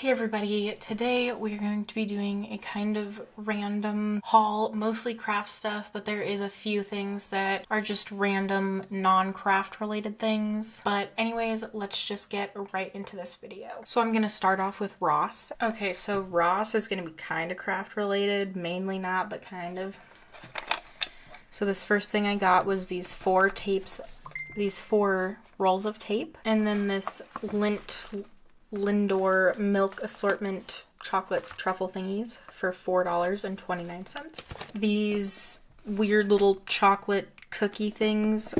Hey everybody, today we're going to be doing a kind of random haul, mostly craft stuff, but there is a few things that are just random non-craft related things. But anyways, let's just get right into this video. So I'm gonna start off with Ross. Okay, so Ross is gonna be kind of craft related, mainly not, but kind of. So this first thing I got was these four rolls of tape, and then this Lindor milk assortment chocolate truffle thingies for $4.29. These weird little chocolate cookie things,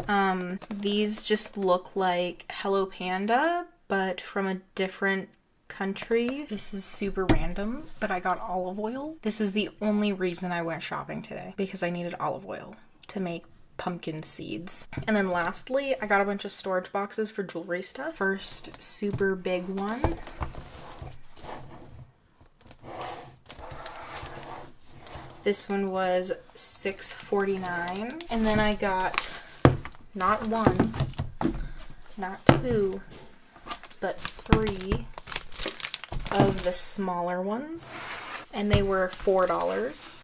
these just look like Hello Panda, but from a different country. This is super random, but I got olive oil. This is the only reason I went shopping today, because I needed olive oil to make pumpkin seeds. And then lastly, I got a bunch of storage boxes for jewelry stuff. First super big one. This one was $6.49. And then I got not one, not two, but three of the smaller ones. And they were $4.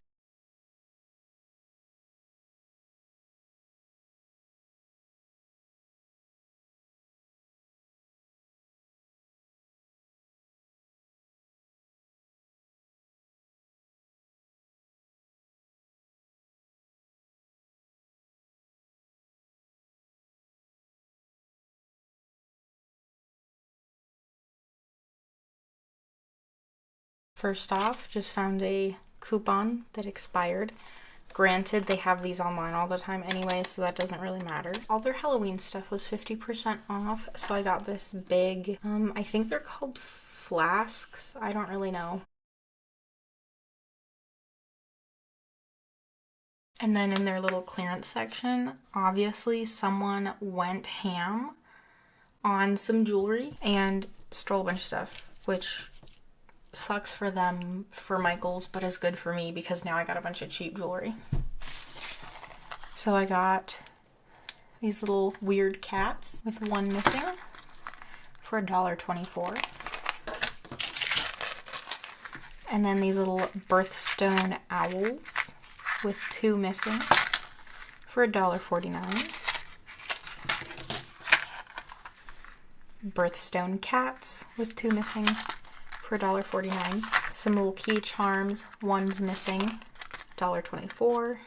First off, just found a coupon that expired. Granted, they have these online all the time anyway, so that doesn't really matter. All their Halloween stuff was 50% off, so I got this big, I think they're called flasks. I don't really know. And then in their little clearance section, obviously someone went ham on some jewelry and stole a bunch of stuff, which sucks for them for Michael's, but is good for me because now I got a bunch of cheap jewelry. So I got these little weird cats with one missing for $1.24. And then these little birthstone owls with two missing for $1.49. Birthstone cats with two missing for $1.49. Some little key charms, one's missing, $1.24.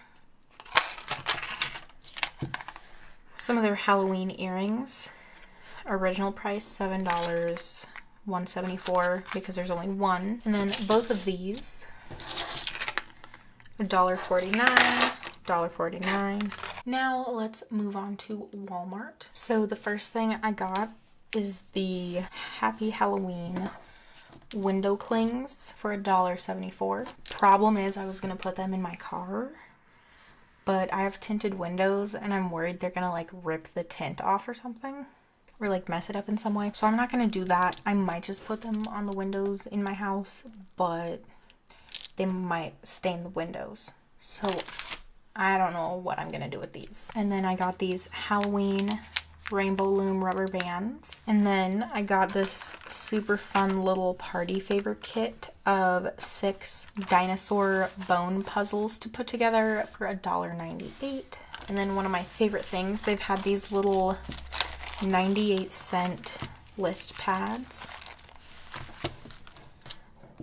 Some of their Halloween earrings, original price $7, $1.74 because there's only one. And then both of these, $1.49, $1.49. Now let's move on to Walmart. So the first thing I got is the Happy Halloween window clings for $1.74. Problem is, I was gonna put them in my car, but I have tinted windows and I'm worried they're gonna like rip the tint off or something, or like mess it up in some way. So I'm not gonna do that. I might just put them on the windows in my house, but they might stain the windows. So I don't know what I'm gonna do with these. And then I got these Halloween rainbow loom rubber bands, and then I got this super fun little party favor kit of 6 dinosaur bone puzzles to put together for $1.98. And then one of my favorite things, they've had these little 98-cent list pads.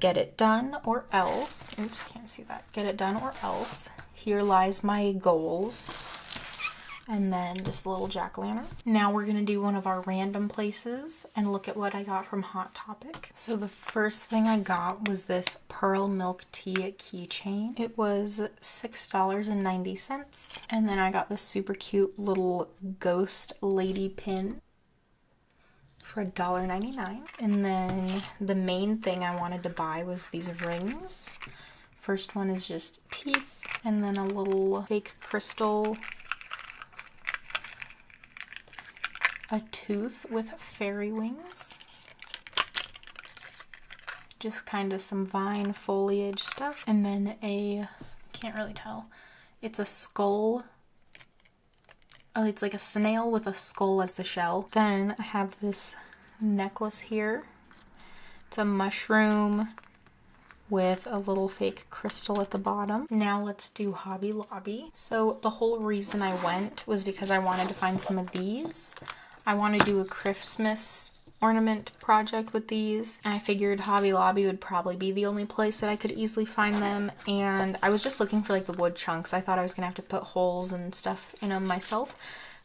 Get it done or else. Oops, can't see that. Get it done or else. Here lies my goals. And then just a little jack-o'-lantern. Now we're gonna do one of our random places and look at what I got from Hot Topic. So the first thing I got was this pearl milk tea keychain. It was $6.90. And then I got this super cute little ghost lady pin for $1.99. And then the main thing I wanted to buy was these rings. First one is just teeth, and then a little fake crystal, a tooth with fairy wings, just kind of some vine foliage stuff, and then can't really tell, it's a skull. Oh, it's like a snail with a skull as the shell. Then I have this necklace here. It's a mushroom with a little fake crystal at the bottom. Now let's do Hobby Lobby. So the whole reason I went was because I wanted to find some of these. I want to do a Christmas ornament project with these, and I figured Hobby Lobby would probably be the only place that I could easily find them. And I was just looking for like the wood chunks. I thought I was gonna have to put holes and stuff in them myself,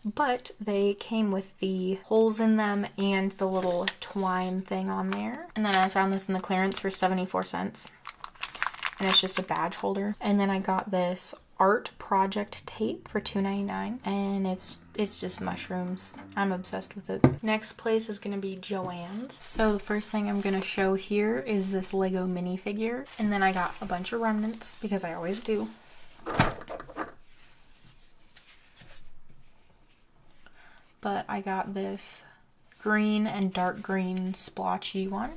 but they came with the holes in them and the little twine thing on there. And then I found this in the clearance for 74 cents. And it's just a badge holder. And then I got this art project tape for $2.99, and it's just mushrooms. I'm obsessed with it. Next place is gonna be JoAnns. So the first thing I'm gonna show here is this Lego minifigure, and then I got a bunch of remnants because I always do. But I got this green and dark green splotchy one.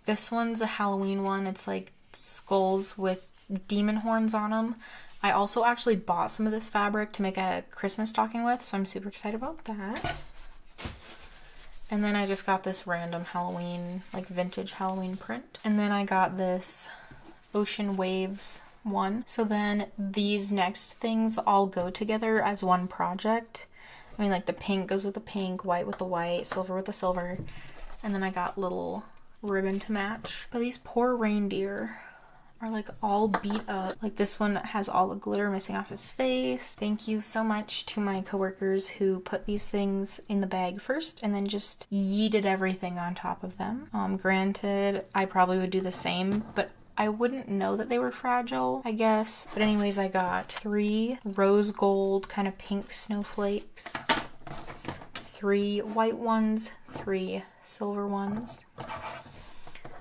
This one's a Halloween one. It's like skulls with demon horns on them. I also actually bought some of this fabric to make a Christmas stocking with, so I'm super excited about that. And then I just got this random Halloween, like vintage Halloween print. And then I got this Ocean Waves one. So then these next things all go together as one project. I mean, like the pink goes with the pink, white with the white, silver with the silver. And then I got little ribbon to match. But these poor reindeer are like all beat up. Like this one has all the glitter missing off his face. Thank you so much to my coworkers who put these things in the bag first and then just yeeted everything on top of them. Granted, I probably would do the same, but I wouldn't know that they were fragile, I guess. But anyways, I got 3 rose gold kind of pink snowflakes, 3 white ones, 3 silver ones,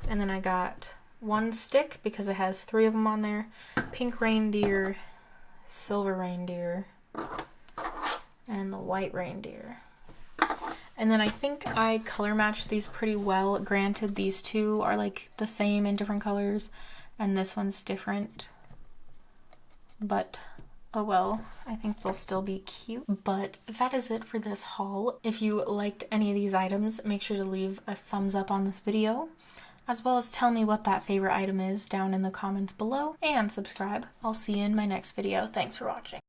and then I got 1 stick because it has 3 of them on there, pink reindeer, silver reindeer, and the white reindeer. And then I think I color matched these pretty well. Granted, these two are like the same in different colors, and this one's different. But oh well, I think they'll still be cute. But that is it for this haul. If you liked any of these items, make sure to leave a thumbs up on this video, as well as tell me what that favorite item is down in the comments below, and subscribe. I'll see you in my next video. Thanks for watching.